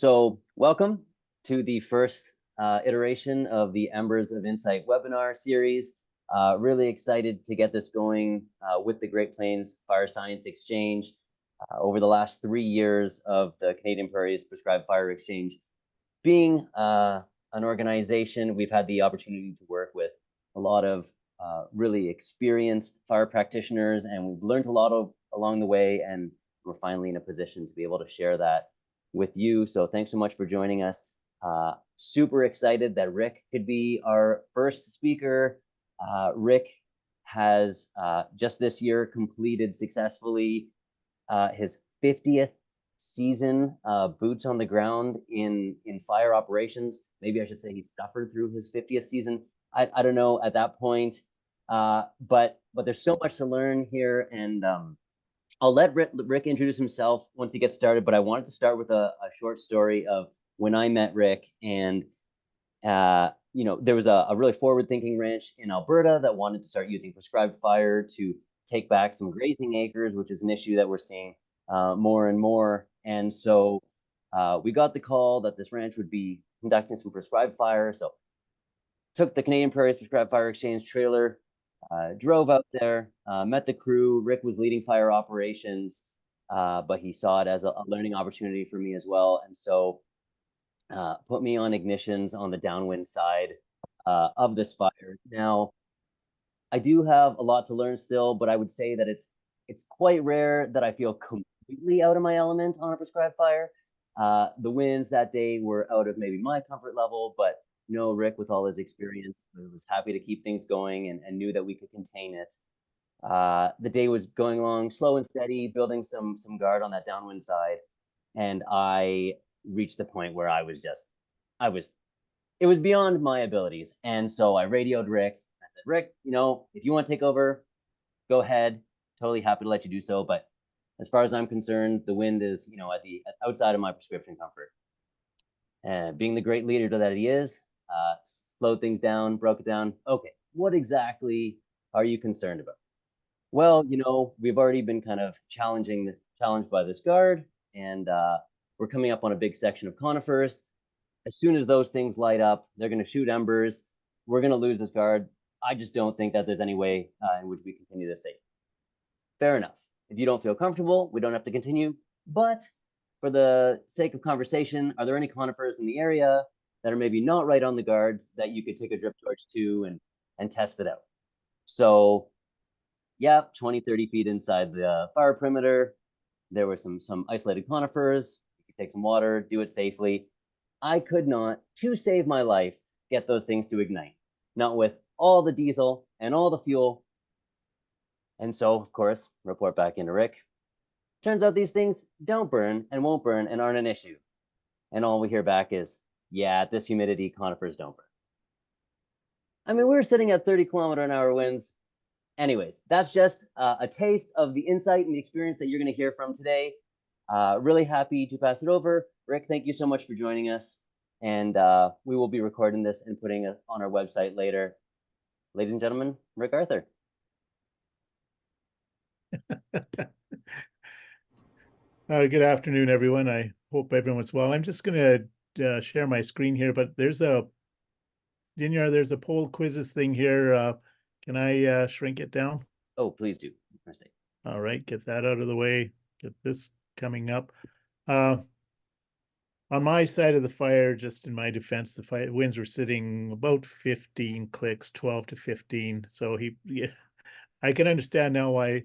So welcome to the first iteration of the Embers of Insight webinar series. Really excited to get this going with the Great Plains Fire Science Exchange. Over the last 3 years of the Canadian Prairies Prescribed Fire Exchange being an organization, we've had the opportunity to work with a lot of really experienced fire practitioners, and we've learned a lot along the way, and we're finally in a position to be able to share that with you. So thanks so much for joining us. Super excited that Rick could be our first speaker. Rick has just this year completed successfully his 50th season, boots on the ground in fire operations. Maybe I should say he suffered through his 50th season. I don't know at that point, but there's so much to learn here, and I'll let Rick introduce himself once he gets started, but I wanted to start with a short story of when I met Rick. And there was a really forward-thinking ranch in Alberta that wanted to start using prescribed fire to take back some grazing acres, which is an issue that we're seeing more and more. And so we got the call that this ranch would be conducting some prescribed fire. So took the Canadian Prairies Prescribed Fire Exchange trailer, drove out there, met the crew. Rick was leading fire operations, but he saw it as a learning opportunity for me as well. And so put me on ignitions on the downwind side of this fire. Now, I do have a lot to learn still, but I would say that it's quite rare that I feel completely out of my element on a prescribed fire. The winds that day were out of maybe my comfort level, but Rick, with all his experience, was happy to keep things going and knew that we could contain it. The day was going along slow and steady, building some guard on that downwind side, and I reached the point where it was beyond my abilities. And so I radioed Rick. I said, Rick, if you want to take over, go ahead. Totally happy to let you do so. But as far as I'm concerned, the wind is, outside of my prescription comfort. And being the great leader that he is, slowed things down, broke it down. Okay, what exactly are you concerned about? Well, we've already been kind of challenged by this guard, and we're coming up on a big section of conifers. As soon as those things light up, they're going to shoot embers. We're going to lose this guard. I just don't think that there's any way in which we continue this safe. Fair enough. If you don't feel comfortable, we don't have to continue. But for the sake of conversation, are there any conifers in the area that are maybe not right on the guard that you could take a drip torch to and test it out? So yeah, 20, 30 feet inside the fire perimeter, there were some isolated conifers. You could take some water, do it safely. I could not, to save my life, get those things to ignite. Not with all the diesel and all the fuel. And so, of course, report back into Rick. Turns out these things don't burn and won't burn and aren't an issue. And all we hear back is, yeah, at this humidity, conifers don't burn. I mean, we were sitting at 30-kilometer-an-hour winds. Anyways, that's just a taste of the insight and the experience that you're going to hear from today. Really happy to pass it over. Rick, thank you so much for joining us. And we will be recording this and putting it on our website later. Ladies and gentlemen, Rick Arthur. Good afternoon, everyone. I hope everyone's well. I'm just going to share my screen here, but there's a poll quizzes thing here. Can I shrink it down? Oh, please do. All right, get that out of the way. Get this coming up. On my side of the fire, just in my defense, the winds were sitting about 15 clicks, 12 to 15. So I can understand now why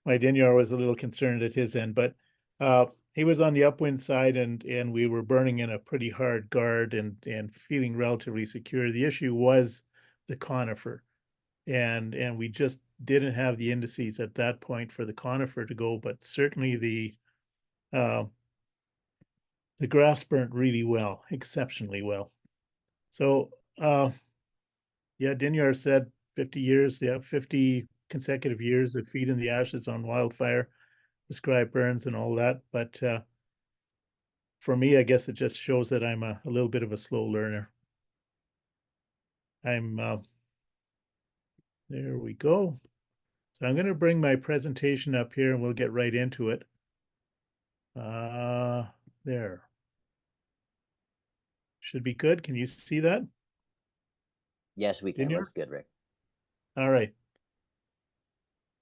Dinyar was a little concerned at his end, but he was on the upwind side, and we were burning in a pretty hard guard and feeling relatively secure. The issue was the conifer, and we just didn't have the indices at that point for the conifer to go, but certainly the grass burnt really well, exceptionally well. So yeah, Dinyar said 50 years, 50 consecutive years of feet in the ashes on wildfire, prescribed burns and all that. But for me, I guess it just shows that I'm a little bit of a slow learner. There we go. So I'm going to bring my presentation up here and we'll get right into it. There. should be good. Can you see that? Yes, we can. Didn't you? Looks good, Rick. All right.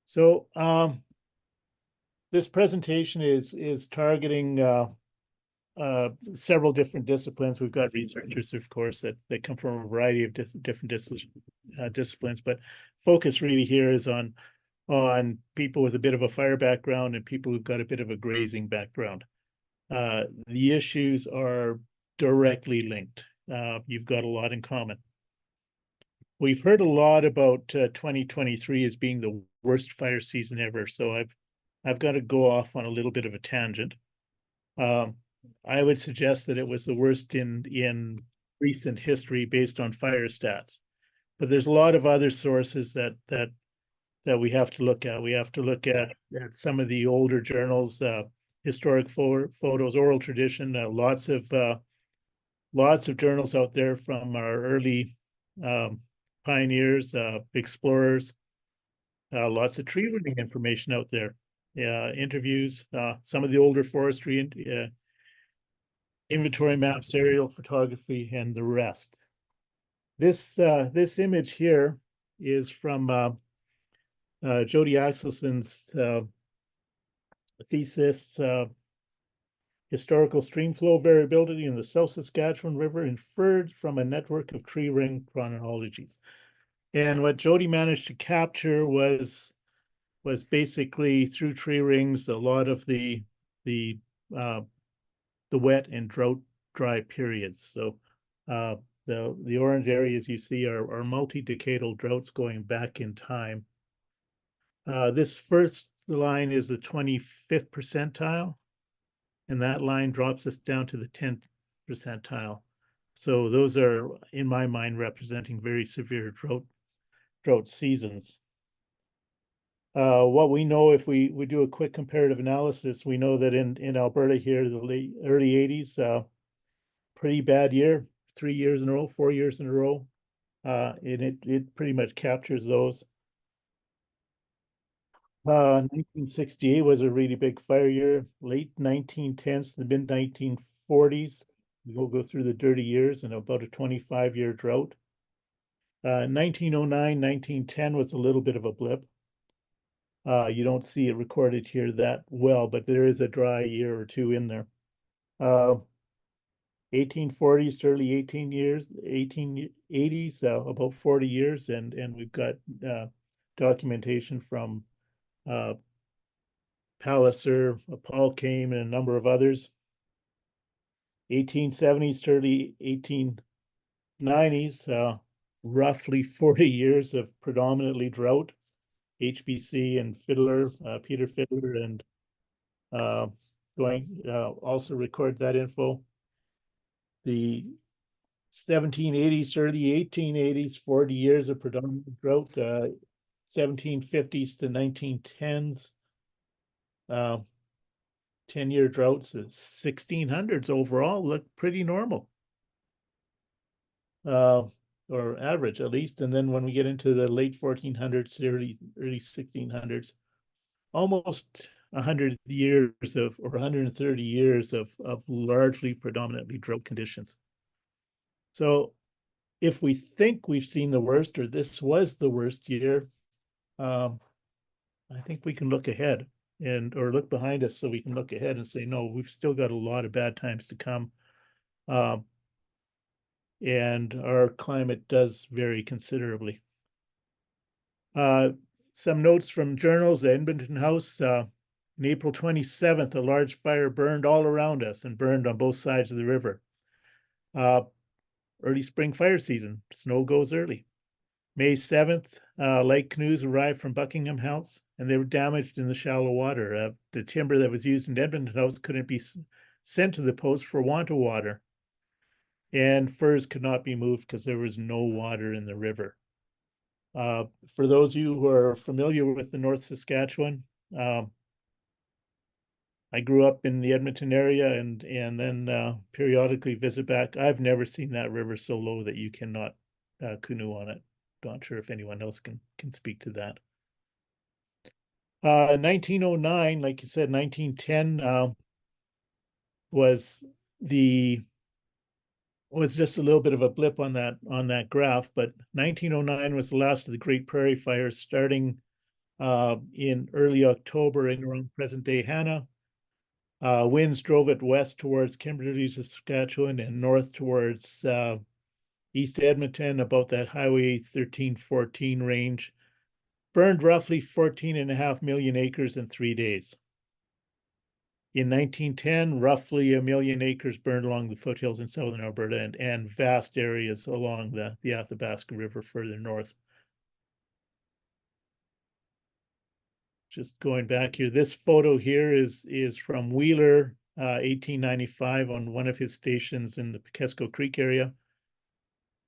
So this presentation is targeting several different disciplines. We've got researchers, of course, that come from a variety of different disciplines, but focus really here is on people with a bit of a fire background and people who've got a bit of a grazing background. The issues are directly linked. You've got a lot in common. We've heard a lot about 2023 as being the worst fire season ever, so I've got to go off on a little bit of a tangent. I would suggest that it was the worst in recent history based on fire stats, but there's a lot of other sources that we have to look at. We have to look at some of the older journals, historic photos, oral tradition, lots of journals out there from our early pioneers, explorers, lots of tree rooting information out there, interviews, some of the older forestry inventory maps, aerial photography, and the rest. This image here is from Jody Axelson's thesis, historical stream flow variability in the South Saskatchewan River inferred from a network of tree ring chronologies. And what Jody managed to capture was basically through tree rings a lot of the wet and drought dry periods. So the orange areas you see are multi-decadal droughts going back in time. This first line is the 25th percentile, and that line drops us down to the 10th percentile. So those are, in my mind, representing very severe drought seasons. What we know, if we do a quick comparative analysis, we know that in Alberta here, the early 80s, pretty bad year, 3 years in a row, 4 years in a row. And it pretty much captures those. 1968 was a really big fire year. Late 1910s, the mid 1940s, we'll go through the dirty years and about a 25-year drought. 1909, 1910 was a little bit of a blip. You don't see it recorded here that well, but there is a dry year or two in there. 1840s to early 1880s, about 40 years, and we've got documentation from Palliser, Paul Kame, and a number of others. 1870s to early 1890s, roughly 40 years of predominantly drought. HBC and Fiddler, Peter Fiddler, and also record that info. The 1780s to early 1880s, 40 years of predominant drought. 1750s to 1910s, 10-year droughts. The 1600s overall look pretty normal, or average at least. And then when we get into the late 1400s, early 1600s, almost 100 years of, or 130 years of largely predominantly drought conditions. So if we think we've seen the worst, or this was the worst year, I think we can look ahead or look behind us, so we can look ahead and say, no, we've still got a lot of bad times to come. And our climate does vary considerably. Some notes from journals. The Edmonton House, on April 27th, a large fire burned all around us and burned on both sides of the river. Early spring fire season, snow goes early. May 7th, light canoes arrived from Buckingham House, and they were damaged in the shallow water. The timber that was used in Edmonton House couldn't be sent to the post for want of water. And furs could not be moved because there was no water in the river. For those of you who are familiar with the North Saskatchewan, I grew up in the Edmonton area and then periodically visit back. I've never seen that river so low that you cannot canoe on it. Not sure if anyone else can speak to that. 1909, like you said, 1910 was the was just a little bit of a blip on that graph, but 1909 was the last of the Great Prairie Fires, starting in early October in around present-day Hannah. Winds drove it west towards Kimberley, Saskatchewan, and north towards East Edmonton, about that Highway 1314 range. Burned roughly 14.5 million acres in 3 days. In 1910, roughly 1 million acres burned along the foothills in southern Alberta and vast areas along the Athabasca River further north. Just going back here, this photo here is from Wheeler, 1895, on one of his stations in the Pequesco Creek area.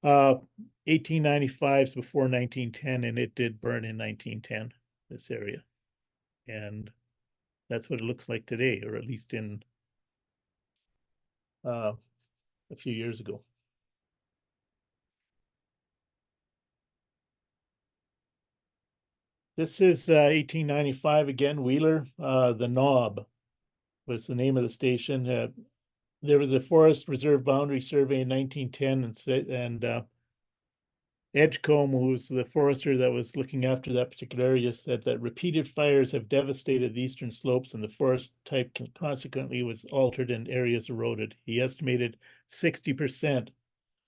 1895 is before 1910, and it did burn in 1910, this area. And that's what it looks like today, or at least in a few years ago. This is 1895 again, Wheeler. The Knob was the name of the station. There was a forest reserve boundary survey in 1910, and Edgecombe, who was the forester that was looking after that particular area, said that repeated fires have devastated the eastern slopes, and the forest type consequently was altered and areas eroded. He estimated 60%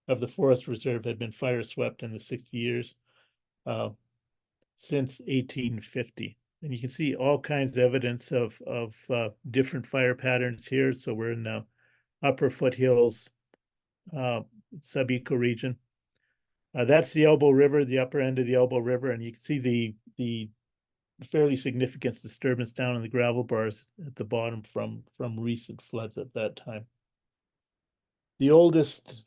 of the forest reserve had been fire swept in the 60 years since 1850. And you can see all kinds of evidence of different fire patterns here. So we're in the upper foothills, sub-eco region. That's the Elbow River, the upper end of the Elbow River, and you can see the fairly significant disturbance down in the gravel bars at the bottom from recent floods at that time. The oldest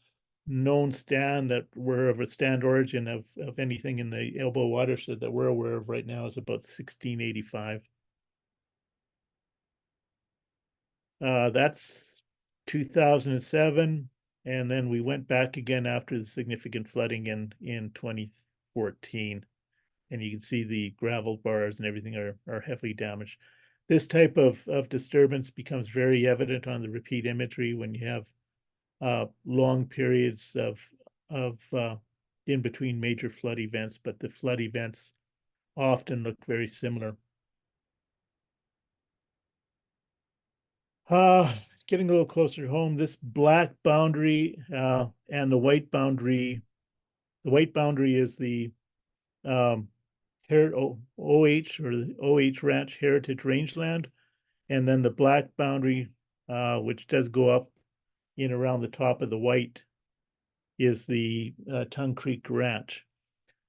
known stand that were of a stand origin of anything in the Elbow watershed that we're aware of right now is about 1685. That's 2007. And then we went back again after the significant flooding in 2014. And you can see the gravel bars and everything are heavily damaged. This type of disturbance becomes very evident on the repeat imagery when you have long periods of in between major flood events, but the flood events often look very similar. Getting a little closer home, this black boundary and the white boundary is the OH, or the OH Ranch Heritage Rangeland, and then the black boundary, which does go up in around the top of the white, is the Tongue Creek Ranch.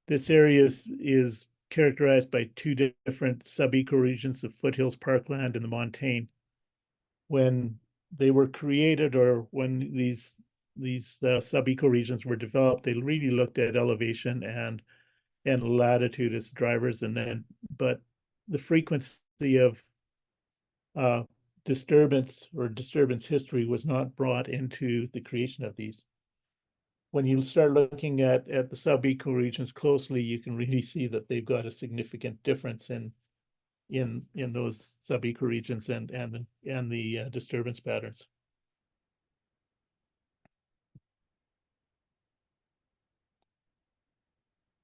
This area is characterized by two different sub-ecoregions, the foothills parkland and the montane. When they were created, or when these sub-ecoregions were developed, they really looked at elevation and latitude as drivers, but the frequency of disturbance history was not brought into the creation of these. When you start looking at the sub-ecoregions closely, you can really see that they've got a significant difference in those sub-ecoregions and the disturbance patterns.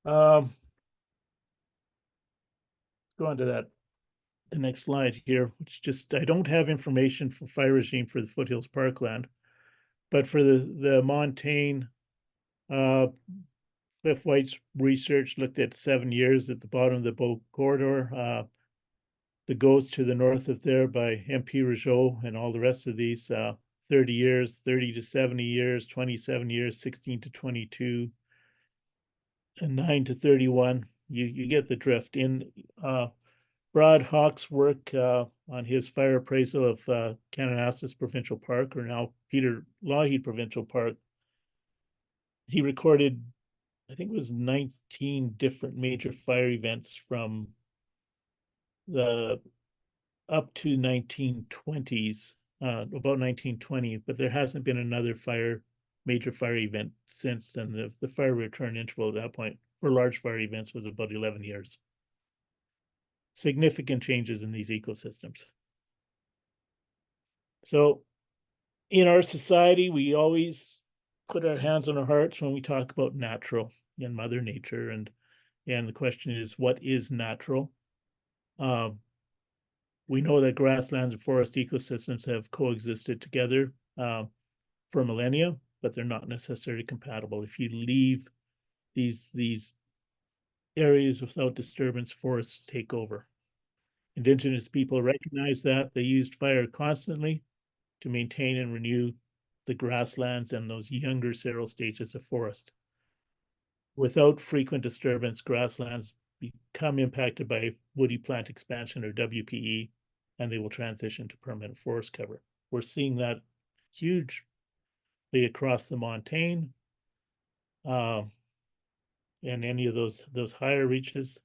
Let's go on to the next slide here, which just, I don't have information for fire regime for the foothills parkland, but for the montane, Cliff White's research looked at 7 years at the bottom of the Bow corridor. The goes to the north of there by MP Rougeau and all the rest of these, 30 years, 30 to 70 years, 27 years, 16 to 22, and 9 to 31. You get the drift. In Brad Hawk's work on his fire appraisal of Kananaskis Provincial Park, or now Peter Lougheed Provincial Park, he recorded, I think it was 19 different major fire events from the up to 1920s, about 1920, but there hasn't been another major fire event since then. The fire return interval at that point for large fire events was about 11 years. Significant changes in these ecosystems. So in our society, we always put our hands on our hearts when we talk about natural and Mother Nature, and the question is, what is natural? We know that grasslands and forest ecosystems have coexisted together for millennia, but they're not necessarily compatible. If you leave these areas without disturbance, forests take over. Indigenous people recognize that. They used fire constantly to maintain and renew the grasslands and those younger seral stages of forest. Without frequent disturbance, grasslands become impacted by woody plant expansion, or WPE, and they will transition to permanent forest cover. We're seeing that hugely across the montane and any of those higher reaches,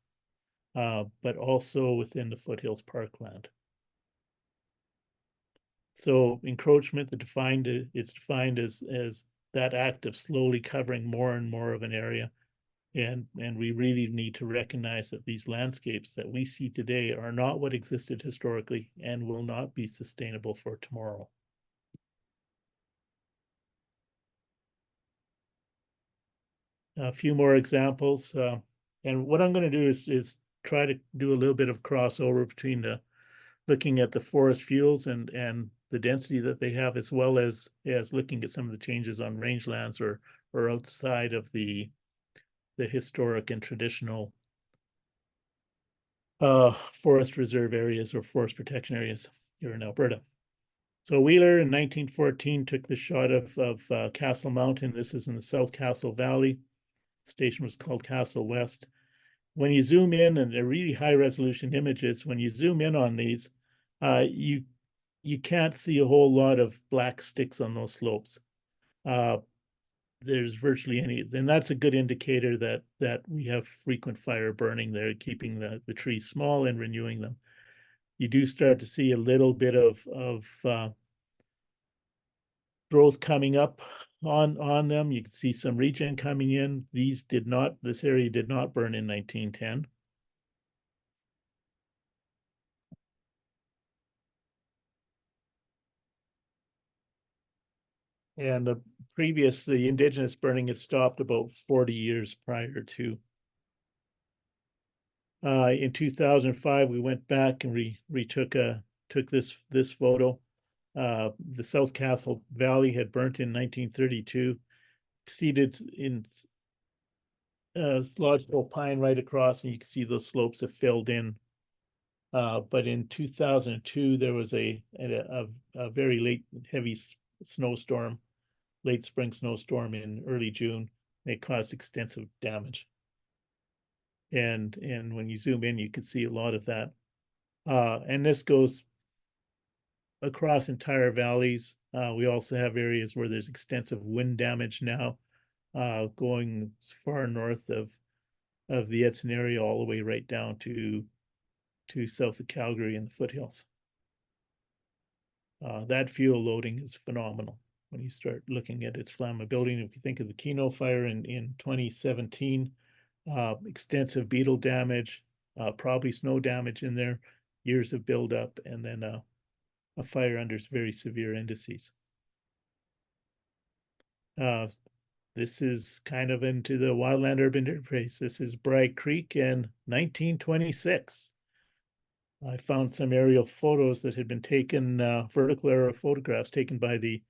but also within the foothills parkland. So encroachment, it's defined as that act of slowly covering more and more of an area. And we really need to recognize that these landscapes that we see today are not what existed historically and will not be sustainable for tomorrow. A few more examples. And what I'm going to do is try to do a little bit of crossover between looking at the forest fuels and the density that they have, as well as looking at some of the changes on rangelands or outside of the historic and traditional forest reserve areas or forest protection areas here in Alberta. So Wheeler in 1914 took the shot of Castle Mountain. This is in the South Castle Valley. The station was called Castle West. When you zoom in, and they're really high resolution images, when you zoom in on these, you can't see a whole lot of black sticks on those slopes. There's virtually any, and that's a good indicator that we have frequent fire burning there, keeping the trees small and renewing them. You do start to see a little bit of growth coming up on them. You can see some regen coming in. This area did not burn in 1910. And the Indigenous burning had stopped about 40 years prior to. In 2005, we went back and took this photo. The South Castle Valley had burnt in 1932, exceeded in lodgepole pine right across, and you can see those slopes have filled in. But in 2002, there was a very late heavy snowstorm, late spring snowstorm in early June. It caused extensive damage. And when you zoom in, you can see a lot of that. And this goes across entire valleys. We also have areas where there's extensive wind damage now, going as far north of the Edson area all the way right down to south of Calgary and the foothills. That fuel loading is phenomenal when you start looking at its flammability. And if you think of the Keno fire in 2017, extensive beetle damage, probably snow damage in there, years of buildup, and then a fire under very severe indices. This is kind of into the wildland urban interface. This is Bragg Creek in 1926. I found some aerial photos that had been taken, vertical aerial photographs taken by the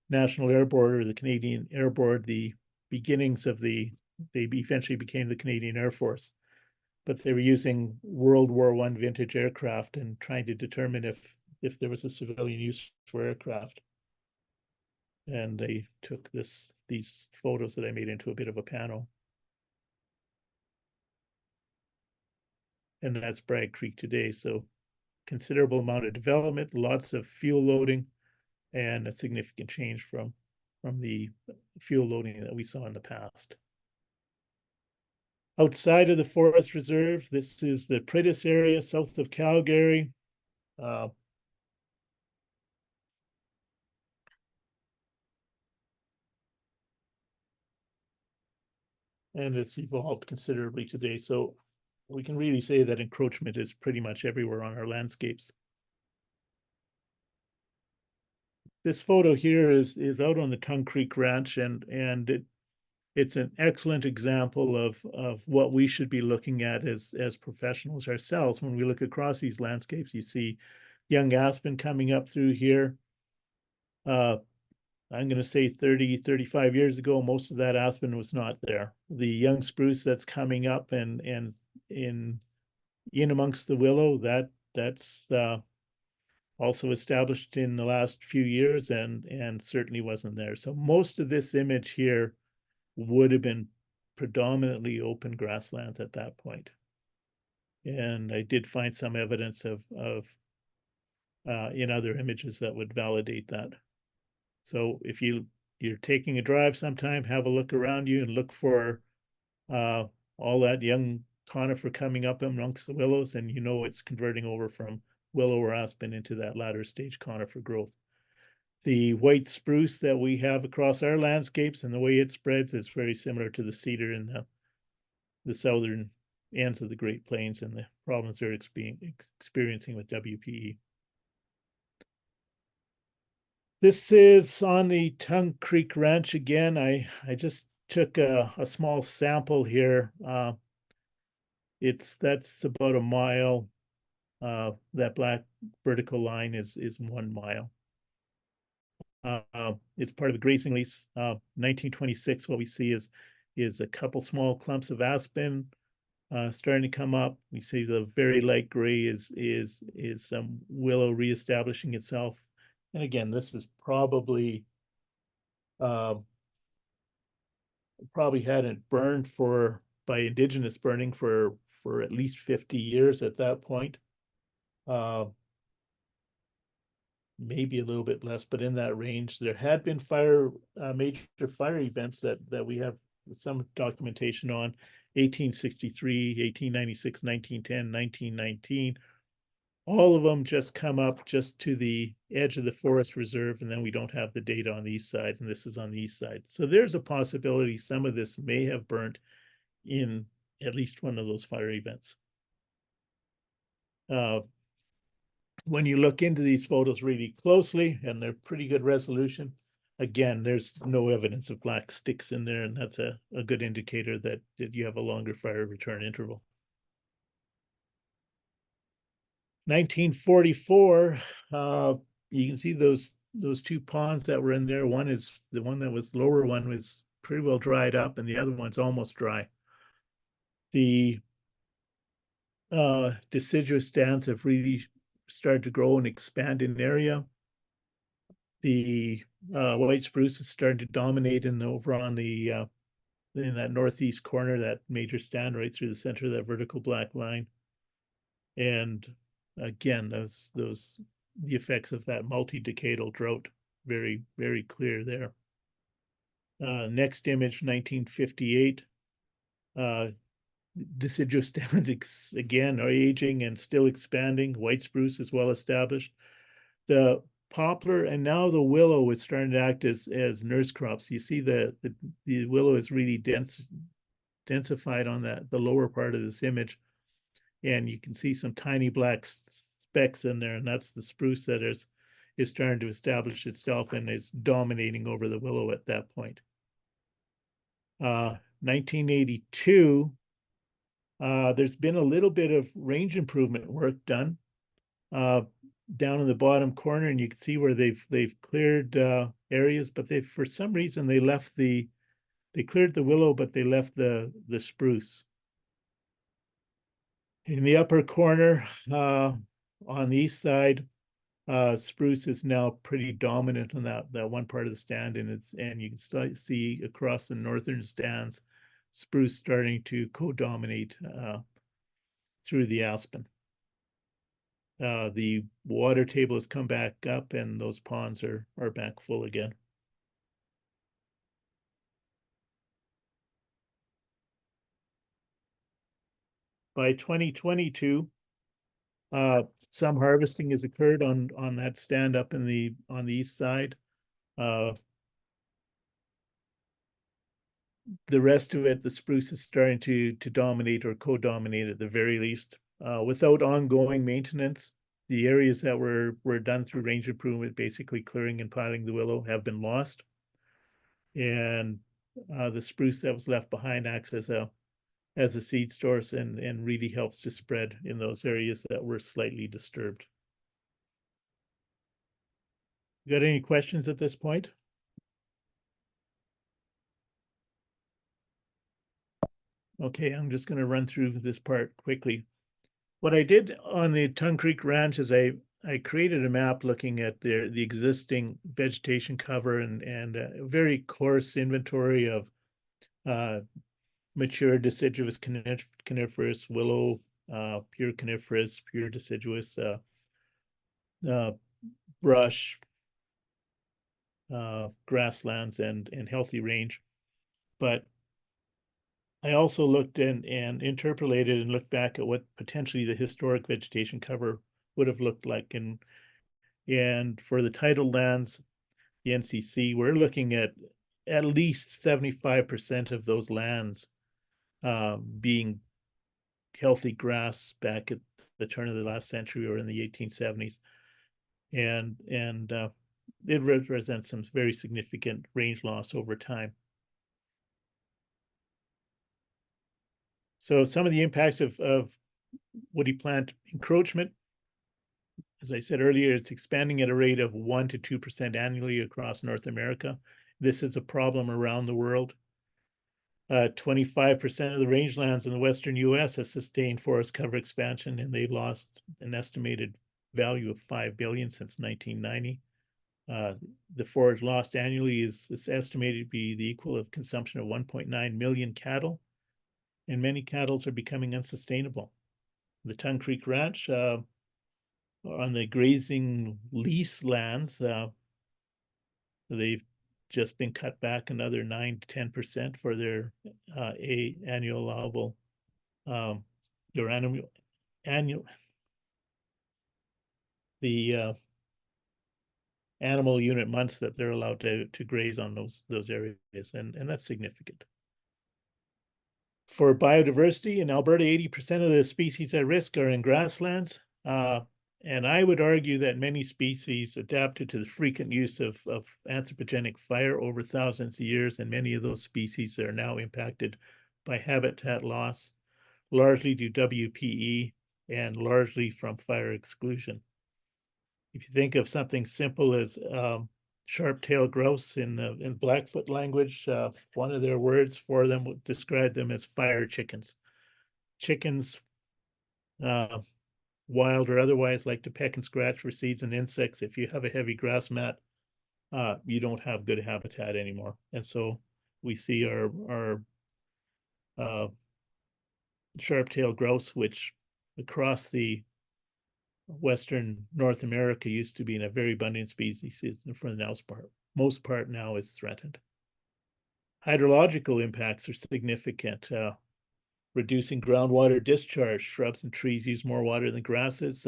National Air Board or the Canadian Air Board, the beginnings of they eventually became the Canadian Air Force. But they were using World War I vintage aircraft and trying to determine if there was a civilian use for aircraft. And they took these photos that I made into a bit of a panel. And that's Bragg Creek today. So considerable amount of development, lots of fuel loading, and a significant change from the fuel loading that we saw in the past. Outside of the forest reserve, this is the Pritis area south of Calgary. And it's evolved considerably today. So we can really say that encroachment is pretty much everywhere on our landscapes. this photo here is out on the Tongue Creek Ranch, and it's an excellent example of what we should be looking at as professionals ourselves. When we look across these landscapes, you see young aspen coming up through here. I'm going to say 30, 35 years ago, most of that aspen was not there. The young spruce that's coming up and in amongst the willow, that's also established in the last few years and certainly wasn't there. So most of this image here would have been predominantly open grasslands at that point. And I did find some evidence of in other images that would validate that. So if you're taking a drive sometime, have a look around you and look for all that young conifer coming up amongst the willows, and you know it's converting over from willow or aspen into that latter stage conifer growth. The white spruce that we have across our landscapes and the way it spreads is very similar to the cedar in the southern ends of the Great Plains and the problems they're experiencing with WPE. This is on the Tongue Creek Ranch again. I just took a small sample here. That's about a mile. That black vertical line is 1 mile. It's part of a grazing lease. 1926. What we see is a couple small clumps of aspen starting to come up. We see the very light gray is some willow reestablishing itself. And again, this is probably hadn't burned by Indigenous burning for at least 50 years at that point. Maybe a little bit less, but in that range. There had been major fire events that we have some documentation on: 1863, 1896, 1910, 1919. All of them just come up just to the edge of the forest reserve, and then we don't have the data on the east side, and this is on the east side. So there's a possibility some of this may have burnt in at least one of those fire events. When you look into these photos really closely, and they're pretty good resolution, again, there's no evidence of black sticks in there, and that's a good indicator that you have a longer fire return interval. 1944, you can see those two ponds that were in there. One is the one that was lower one was pretty well dried up, and the other one's almost dry. The deciduous stands have really started to grow and expand in area. The white spruce is starting to dominate over on the in that northeast corner, that major stand right through the center of that vertical black line. And again, the effects of that multi-decadal drought, very, very clear there. Next image, 1958. Deciduous stands again are aging and still expanding. White spruce is well established. The poplar and now the willow is starting to act as nurse crops. You see the willow is really densified on the lower part of this image. And you can see some tiny black specks in there, and that's the spruce that is starting to establish itself and is dominating over the willow at that point. 1982, there's been a little bit of range improvement work done down in the bottom corner, and you can see where they've cleared areas, but for some reason they cleared the willow, but they left the spruce. In the upper corner, on the east side, spruce is now pretty dominant on that one part of the stand, and you can see across the northern stands, spruce starting to co-dominate through the aspen. The water table has come back up, and those ponds are back full again. By 2022, some harvesting has occurred on that stand up on the east side. The rest of it, the spruce is starting to dominate or co-dominate at the very least, without ongoing maintenance. the areas that were done through range improvement, basically clearing and piling the willow, have been lost. And the spruce that was left behind acts as a seed source and really helps to spread in those areas that were slightly disturbed. You got any questions at this point? Okay, I'm just going to run through this part quickly. What I did on the Tongue Creek Ranch is I created a map looking at the existing vegetation cover and a very coarse inventory of mature deciduous coniferous, willow, pure coniferous, pure deciduous, brush, grasslands, and healthy range. But I also looked and interpolated and looked back at what potentially the historic vegetation cover would have looked like. And for the tidal lands, the NCC, we're looking at least 75% of those lands being healthy grass back at the turn of the last century or in the 1870s. And it represents some very significant range loss over time. So some of the impacts of woody plant encroachment, as I said earlier, it's expanding at a rate of 1 to 2% annually across North America. This is a problem around the world. 25% of the rangelands in the Western US have sustained forest cover expansion, and they've lost an estimated value of $5 billion since 1990. The forage lost annually is estimated to be the equal of consumption of 1.9 million cattle, and many cattle are becoming unsustainable. The Tongue Creek Ranch, on the grazing lease lands, they've just been cut back another 9 to 10% for their annual allowable, their annual the animal unit months that they're allowed to graze on those areas, and that's significant. For biodiversity in Alberta, 80% of the species at risk are in grasslands. And I would argue that many species adapted to the frequent use of anthropogenic fire over thousands of years, and many of those species are now impacted by habitat loss, largely due to WPE and largely from fire exclusion. If you think of something simple as sharp-tailed grouse in Blackfoot language, one of their words for them would describe them as fire chickens. Chickens, wild or otherwise, like to peck and scratch for seeds and insects. If you have a heavy grass mat, you don't have good habitat anymore. And so we see our sharp-tailed grouse, which across the Western North America used to be in a very abundant species, for the most part now is threatened. Hydrological impacts are significant. Reducing groundwater discharge. Shrubs and trees use more water than grasses.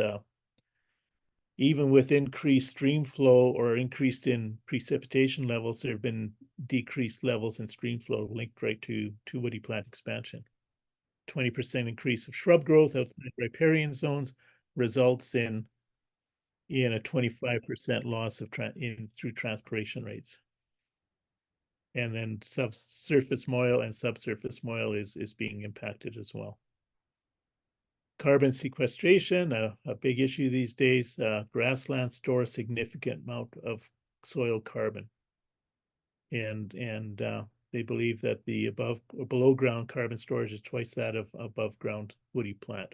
Even with increased stream flow or increased in precipitation levels, there have been decreased levels in stream flow linked right to woody plant expansion. 20% increase of shrub growth outside riparian zones results in a 25% loss of through transpiration rates. And then surface moil and subsurface moil is being impacted as well. Carbon sequestration, a big issue these days. Grasslands store a significant amount of soil carbon. And they believe that the above or below ground carbon storage is twice that of above ground woody plant.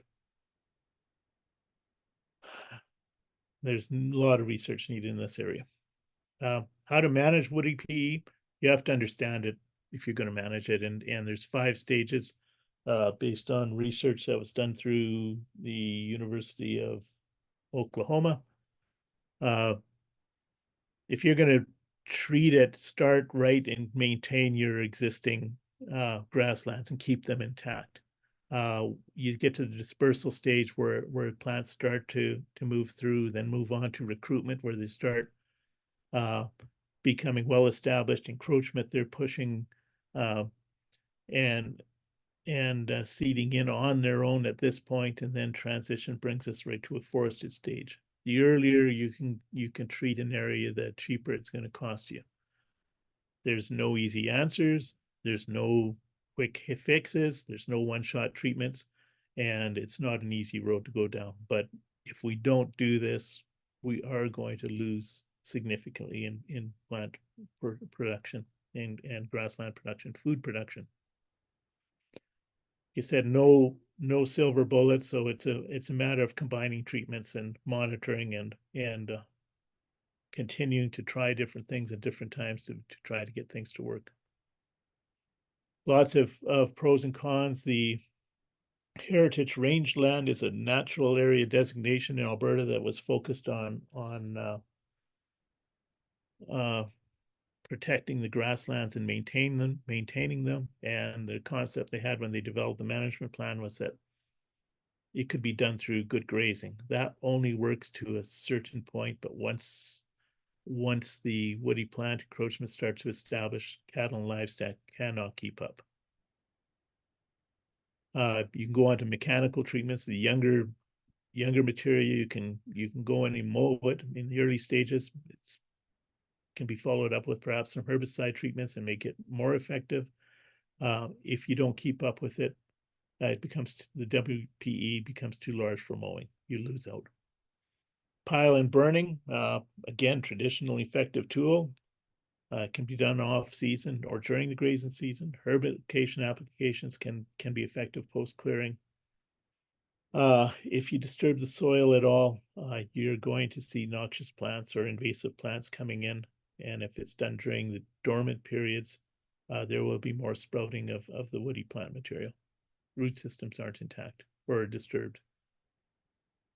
There's a lot of research needed in this area. How to manage woody PE, you have to understand it if you're going to manage it. And there's 5 stages based on research that was done through the University of Oklahoma. If you're going to treat it, start right and maintain your existing grasslands and keep them intact. You get to the dispersal stage where plants start to move through, then move on to recruitment, where they start becoming well-established. Encroachment, they're pushing, and seeding in on their own at this point, and then transition brings us right to a forested stage. The earlier you can treat an area, the cheaper it's going to cost you. There's no easy answers. There's no quick fixes. There's no one-shot treatments, and it's not an easy road to go down. But if we don't do this, we are going to lose significantly in plant production and grassland production, food production. You said no silver bullets, so it's a matter of combining treatments and monitoring and continuing to try different things at different times to try to get things to work. Lots of pros and cons. The heritage rangeland is a natural area designation in Alberta that was focused on protecting the grasslands and maintaining them. And the concept they had when they developed the management plan was that it could be done through good grazing. That only works to a certain point, but once the woody plant encroachment starts to establish, cattle and livestock cannot keep up. You can go on to mechanical treatments. The younger material, you can go in and mow it in the early stages. It's can be followed up with perhaps some herbicide treatments and make it more effective. If you don't keep up with it, the WPE becomes too large for mowing. You lose out. Pile and burning, again, traditional effective tool. Can be done off season or during the grazing season. Herbicide applications can be effective post clearing. If you disturb the soil at all, you're going to see noxious plants or invasive plants coming in. And if it's done during the dormant periods, there will be more sprouting of the woody plant material. Root systems aren't intact or disturbed.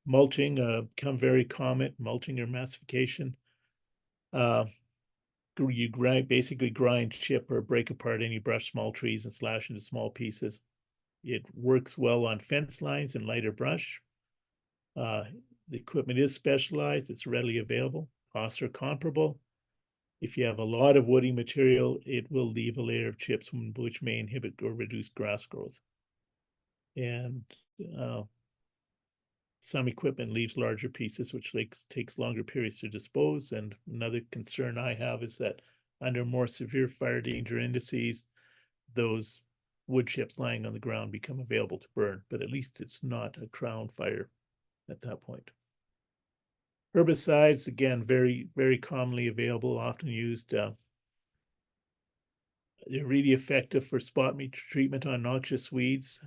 Mulching, become very common, mulching or massification. You basically grind, chip, or break apart any brush, small trees and slash into small pieces. It works well on fence lines and lighter brush. The equipment is specialized, it's readily available, costs are comparable. If you have a lot of woody material, it will leave a layer of chips which may inhibit or reduce grass growth. And some equipment leaves larger pieces, which takes longer periods to dispose. And another concern I have is that under more severe fire danger indices, those wood chips lying on the ground become available to burn, but at least it's not a crown fire at that point. Herbicides, again, very, very commonly available, often used. They're really effective for spot treatment on noxious weeds.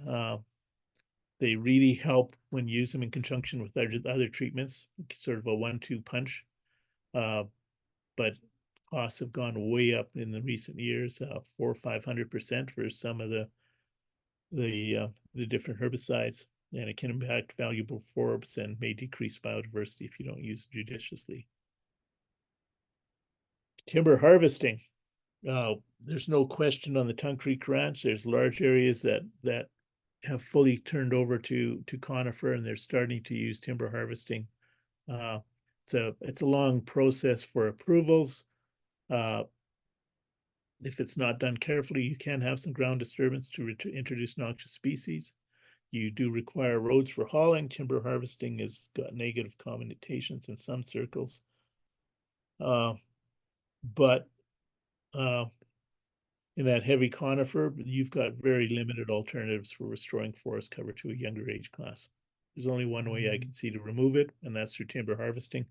They really help when you use them in conjunction with other treatments, sort of a 1-2 punch. But costs have gone way up in the recent years, 400% or 500% for some of the different herbicides, and it can impact valuable forests and may decrease biodiversity if you don't use it judiciously. Timber harvesting. There's no question on the Tongue Creek Ranch. There's large areas that have fully turned over to conifer, and they're starting to use timber harvesting. It's a long process for approvals. If it's not done carefully, you can have some ground disturbance to introduce noxious species. You do require roads for hauling. Timber harvesting has got negative connotations in some circles. But in that heavy conifer, you've got very limited alternatives for restoring forest cover to a younger age class. There's only one way I can see to remove it, and that's through timber harvesting,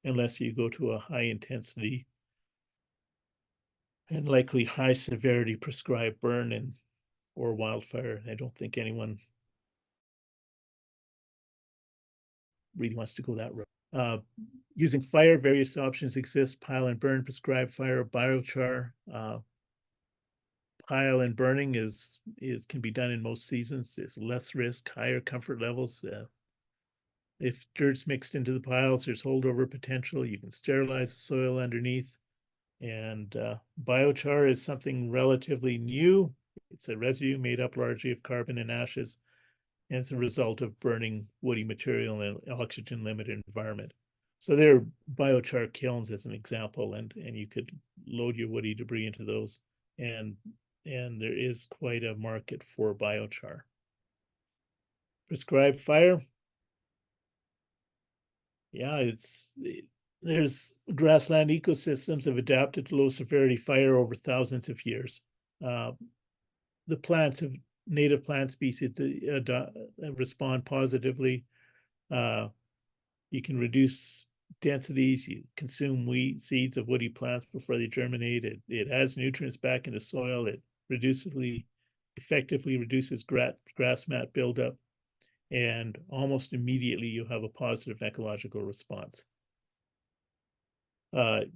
unless you go to a high intensity and likely high severity prescribed burn or wildfire. I don't think anyone really wants to go that route. Using fire, various options exist: pile and burn, prescribed fire, biochar. Pile and burning can be done in most seasons. There's less risk, higher comfort levels. If dirt's mixed into the piles, there's holdover potential. You can sterilize the soil underneath. And biochar is something relatively new. It's a residue made up largely of carbon and ashes, and it's a result of burning woody material in an oxygen limited environment. So there are biochar kilns as an example, and you could load your woody debris into those and there is quite a market for biochar. Prescribed fire. Yeah, there's grassland ecosystems have adapted to low severity fire over thousands of years. The plants of native plant species respond positively. You can reduce densities, you consume seeds of woody plants before they germinate. It adds nutrients back into soil. It effectively reduces grass mat buildup, and almost immediately you have a positive ecological response. You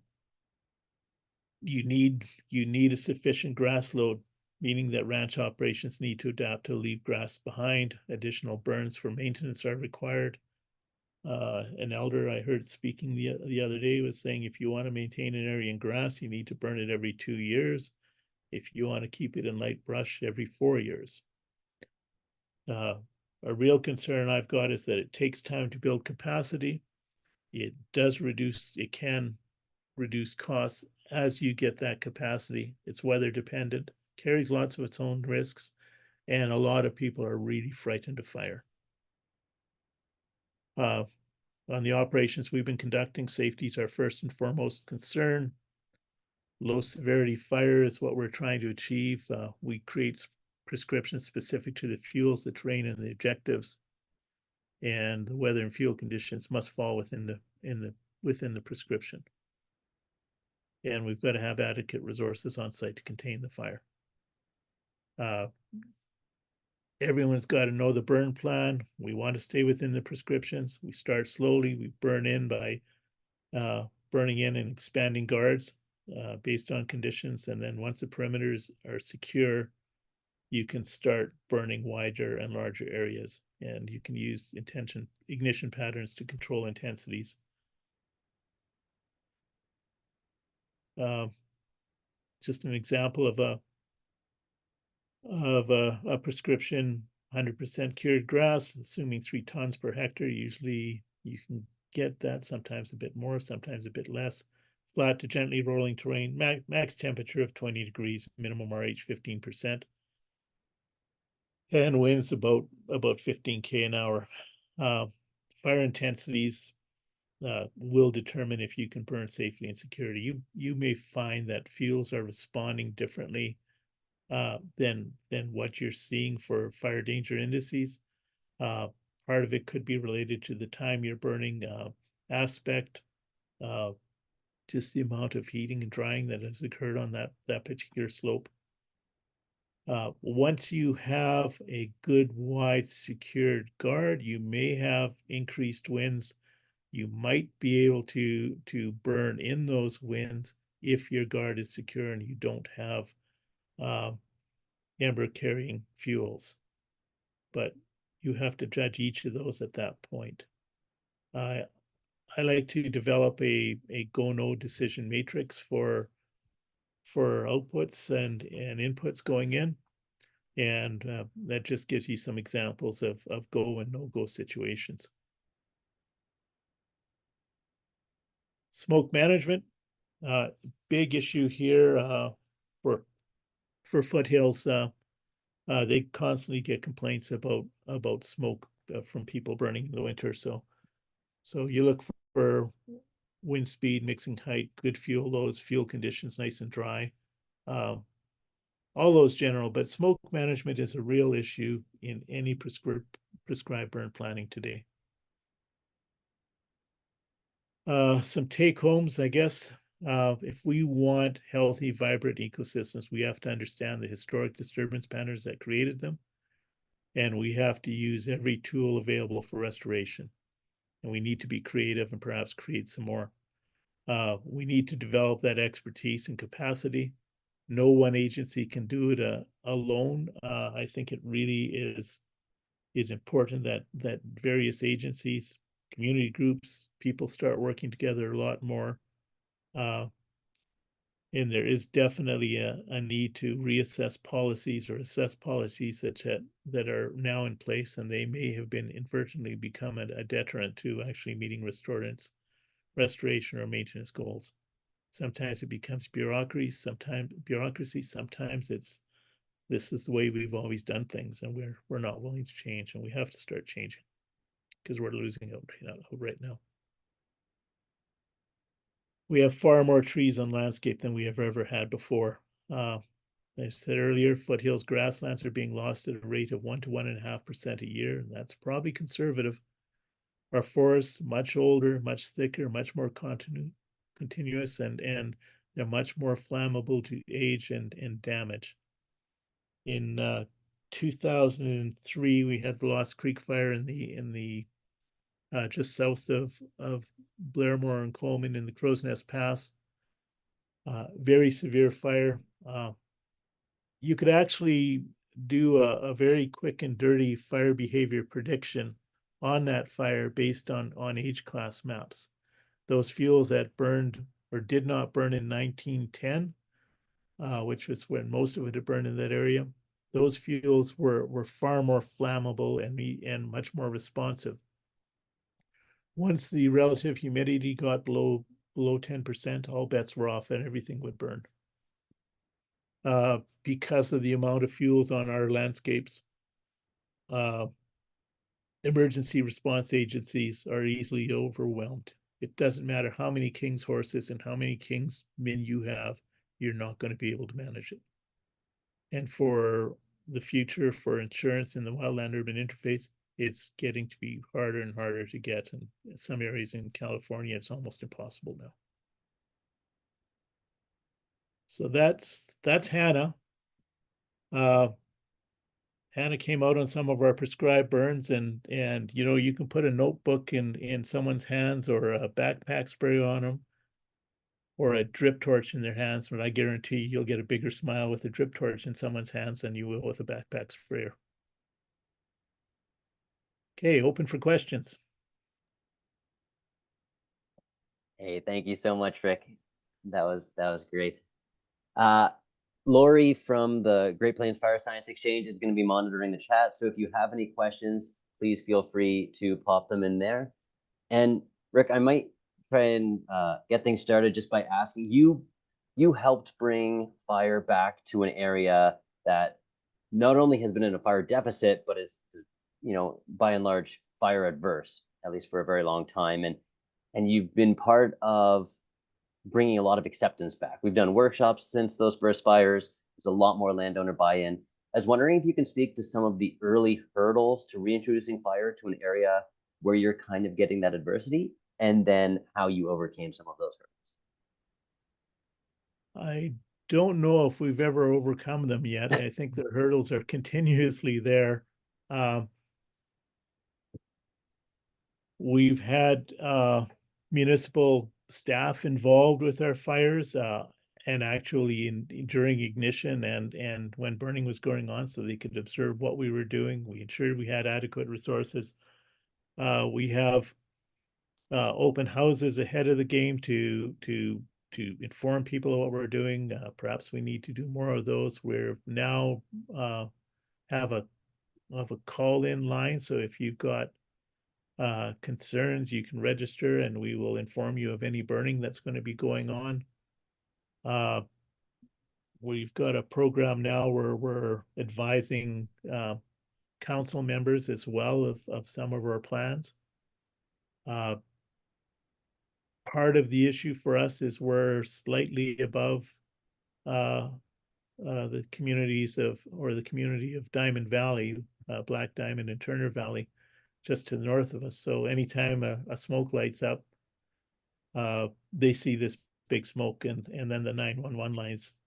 need a sufficient grass load, meaning that ranch operations need to adapt to leave grass behind. Additional burns for maintenance are required. An elder I heard speaking the other day was saying, if you want to maintain an area in grass, you need to burn it every 2 years. If you want to keep it in light brush, every 4 years. A real concern I've got is that it takes time to build capacity. It can reduce costs as you get that capacity. It's weather dependent, carries lots of its own risks, and a lot of people are really frightened of fire. On the operations we've been conducting, safety is our first and foremost concern. Low severity fire is what we're trying to achieve. We create prescriptions specific to the fuels, the terrain, and the objectives. And the weather and fuel conditions must fall within the prescription. And we've got to have adequate resources on site to contain the fire. Everyone's got to know the burn plan. We want to stay within the prescriptions. We start slowly. We burn in by burning in and expanding guards based on conditions. And then once the perimeters are secure, you can start burning wider and larger areas. And you can use ignition patterns to control intensities. Just an example of a prescription, 100% cured grass, assuming 3 tons per hectare. Usually you can get that, sometimes a bit more, sometimes a bit less. Flat to gently rolling terrain, max temperature of 20 degrees, minimum RH 15%. And winds about 15K an hour. Fire intensities will determine if you can burn safely and securely. You may find that fuels are responding differently than what you're seeing for fire danger indices. Part of it could be related to the time you're burning aspect, just the amount of heating and drying that has occurred on that particular slope. Once you have a good wide secured guard, you may have increased winds. You might be able to burn in those winds if your guard is secure and you don't have ember carrying fuels. But you have to judge each of those at that point. I like to develop a go-no decision matrix for outputs and inputs going in. And that just gives you some examples of go and no-go situations. Smoke management, big issue here for Foothills. They constantly get complaints about smoke from people burning in the winter. So you look for wind speed, mixing height, good fuel loads, fuel conditions, nice and dry. All those general, but smoke management is a real issue in any prescribed burn planning today. Some take homes, I guess. If we want healthy, vibrant ecosystems, we have to understand the historic disturbance patterns that created them. And we have to use every tool available for restoration. And we need to be creative and perhaps create some more. We need to develop that expertise and capacity. No one agency can do it alone. I think it really is important that various agencies, community groups, people start working together a lot more. And there is definitely a need to reassess policies or assess policies that are now in place, and they may have been inadvertently become a deterrent to actually meeting restoration or maintenance goals. Sometimes it becomes bureaucracy, sometimes it's this is the way we've always done things, and we're not willing to change, and we have to start changing because we're losing out right now. We have far more trees on landscape than we have ever had before. I said earlier, foothills grasslands are being lost at a rate of 1 to 1.5% a year, and that's probably conservative. Our forests much older, much thicker, much more continuous, and they're much more flammable to age and damage. In 2003, we had the Lost Creek fire in the just south of Blairmore and Coleman in the Crow's Nest Pass. Very severe fire. You could actually do a very quick and dirty fire behavior prediction on that fire based on age class maps. Those fuels that burned or did not burn in 1910, which was when most of it had burned in that area, those fuels were far more flammable and much more responsive. Once the relative humidity got below 10%, all bets were off and everything would burn. Because of the amount of fuels on our landscapes, emergency response agencies are easily overwhelmed. It doesn't matter how many King's horses and how many King's men you have, you're not going to be able to manage it. And for the future, for insurance in the wildland urban interface, it's getting to be harder and harder to get. And in some areas in California, it's almost impossible now. So that's Hannah. Hannah came out on some of our prescribed burns, and you know, you can put a notebook in someone's hands or a backpack spray on them or a drip torch in their hands, but I guarantee you'll get a bigger smile with a drip torch in someone's hands than you will with a backpack sprayer. Okay, open for questions. Hey, thank you so much, Rick. That was great. Lori from the Great Plains Fire Science Exchange is going to be monitoring the chat. So if you have any questions, please feel free to pop them in there. And Rick, I might try and get things started just by asking you, you helped bring fire back to an area that not only has been in a fire deficit, but is, you know, by and large, fire adverse, at least for a very long time. And you've been part of bringing a lot of acceptance back. We've done workshops since those first fires. There's a lot more landowner buy-in. I was wondering if you can speak to some of the early hurdles to reintroducing fire to an area where you're kind of getting that adversity, and then how you overcame some of those hurdles. I don't know if we've ever overcome them yet. I think the hurdles are continuously there. We've had municipal staff involved with our fires, and actually during ignition and when burning was going on, so they could observe what we were doing. We ensured we had adequate resources. We have open houses ahead of the game to inform people of what we're doing. Perhaps we need to do more of those. We're now have a call-in line, so if you've got concerns, you can register and we will inform you of any burning that's going to be going on. We've got a program now where we're advising council members as well of some of our plans. Part of the issue for us is we're slightly above the communities the community of Diamond Valley, Black Diamond and Turner Valley, just to the north of us. So anytime a smoke lights up, they see this big smoke, and then the 911 lines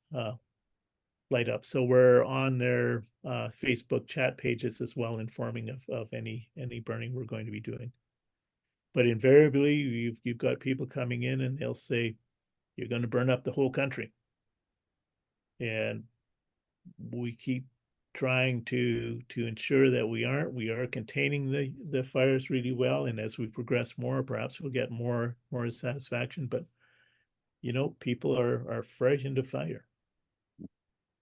light up. So we're on their Facebook chat pages as well, informing of any burning we're going to be doing. But invariably, you've got people coming in and they'll say, you're going to burn up the whole country. And we keep trying to ensure that we are containing the fires really well, and as we progress more, perhaps we'll get more satisfaction. But you know, people are frightened of fire,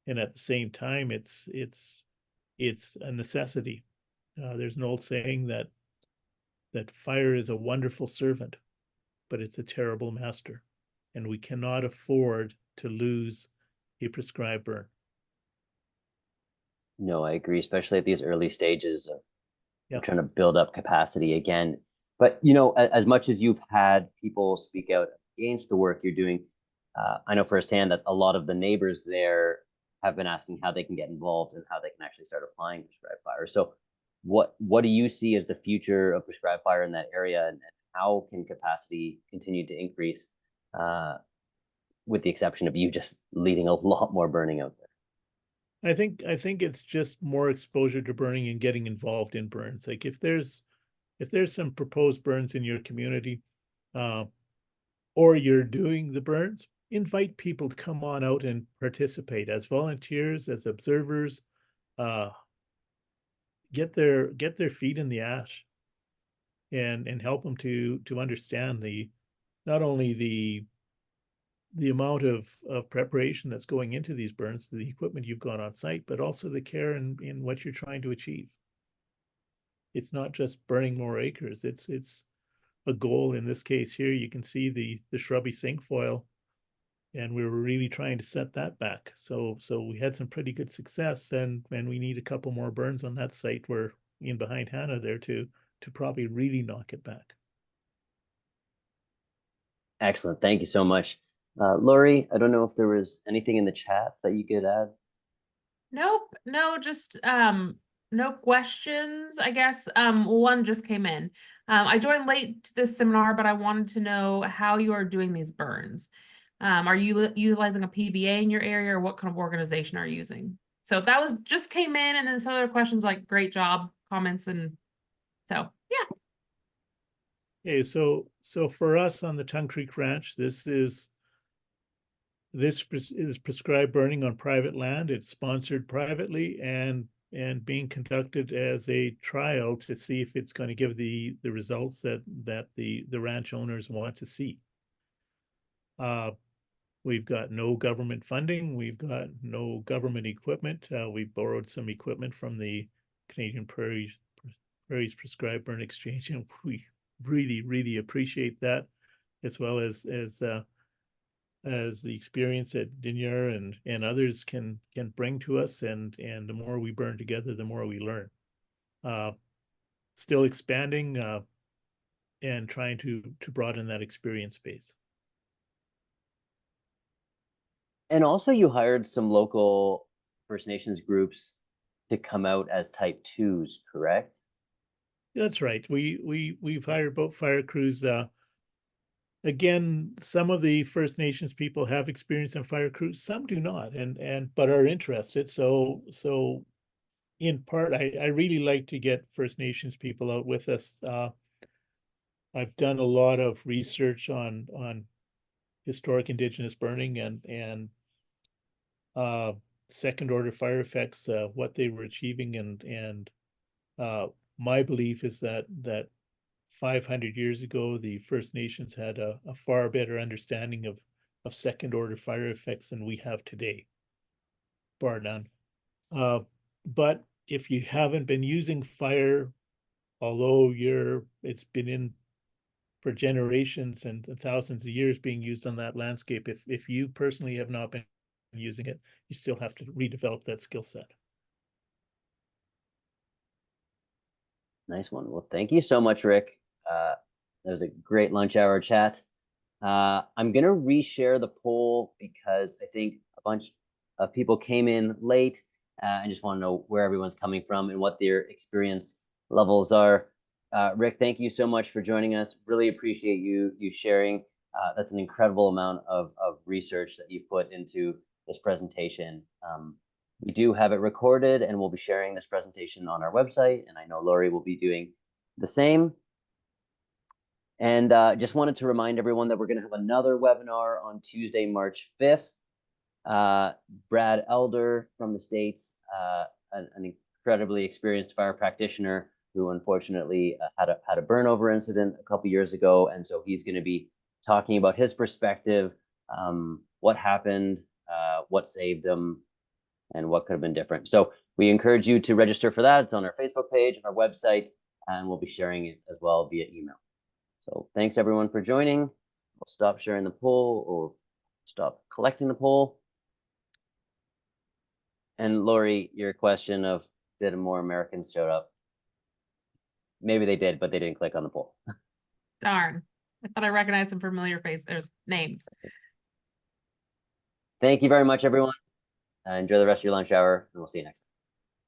and at the same time, it's a necessity. There's an old saying that fire is a wonderful servant, but it's a terrible master, and we cannot afford to lose a prescribed burn. No, I agree, especially at these early stages of Yeah. trying to build up capacity again. But you know, as much as you've had people speak out against the work you're doing, I know firsthand that a lot of the neighbors there have been asking how they can get involved and how they can actually start applying prescribed fire. So, what do you see as the future of prescribed fire in that area, and how can capacity continue to increase, with the exception of you just leading a lot more burning out there? I think it's just more exposure to burning and getting involved in burns. Like if there's some proposed burns in your community, uh, or you're doing the burns, invite people to come on out and participate as volunteers, as observers, uh, get their feet in the ash and help them to understand the not only the amount of preparation that's going into these burns, the equipment you've got on site, but also the care in what you're trying to achieve. It's not just burning more acres. It's a goal. In this case here, you can see the shrubby cinquefoil, and we were really trying to set that back. So we had some pretty good success, and we need a couple more burns on that site. We're in behind Hannah there to probably really knock it back. Excellent. Thank you so much. Lori, I don't know if there was anything in the chats that you could add. Nope, no, just no questions, I guess. One just came in. I joined late to this seminar, but I wanted to know how you are doing these burns. Are you utilizing a PBA in your area, or what kind of organization are you using? So that was just came in, and then some other questions like great job comments, and so yeah. Okay, so for us on the Tongue Creek Ranch, this is prescribed burning on private land. It's sponsored privately and being conducted as a trial to see if it's going to give the results that the ranch owners want to see. We've got no government funding. We've got no government equipment. We borrowed some equipment from the Canadian Prairies Prescribed Burn Exchange, and we really appreciate that, as well as the experience that Dinyar and others can bring to us, and the more we burn together, the more we learn. Still expanding and trying to broaden that experience base. And also, you hired some local First Nations groups to come out as type twos, correct? That's right. We've hired boat fire crews. Again, some of the First Nations people have experience in fire crews, some do not, but are interested. So in part, I really like to get First Nations people out with us. I've done a lot of research on historic Indigenous burning and second order fire effects, what they were achieving, and my belief is that 500 years ago, the First Nations had a far better understanding of second order fire effects than we have today, bar none. But if you haven't been using fire, although it's been in for generations and thousands of years being used on that landscape, if you personally have not been using it, you still have to redevelop that skill set. Nice one. Well, thank you so much, Rick. That was a great lunch hour chat. I'm going to reshare the poll because I think a bunch of people came in late and just want to know where everyone's coming from and what their experience levels are. Rick, thank you so much for joining us. Really appreciate you sharing. That's an incredible amount of research that you put into this presentation. We do have it recorded, and we'll be sharing this presentation on our website, and I know Lori will be doing the same. And just wanted to remind everyone that we're going to have another webinar on Tuesday, March 5th. Brad Elder from the States, an incredibly experienced fire practitioner who unfortunately had a burnover incident a couple years ago. And so he's going to be talking about his perspective, what happened, what saved him, and what could have been different. So we encourage you to register for that. It's on our Facebook page, our website, and we'll be sharing it as well via email. So thanks everyone for joining. We'll stop sharing the poll or stop collecting the poll. And Lori, your question of did more Americans show up? Maybe they did, but they didn't click on the poll. Darn. I thought I recognized some familiar faces, names. Thank you very much, everyone. Enjoy the rest of your lunch hour, and we'll see you next time.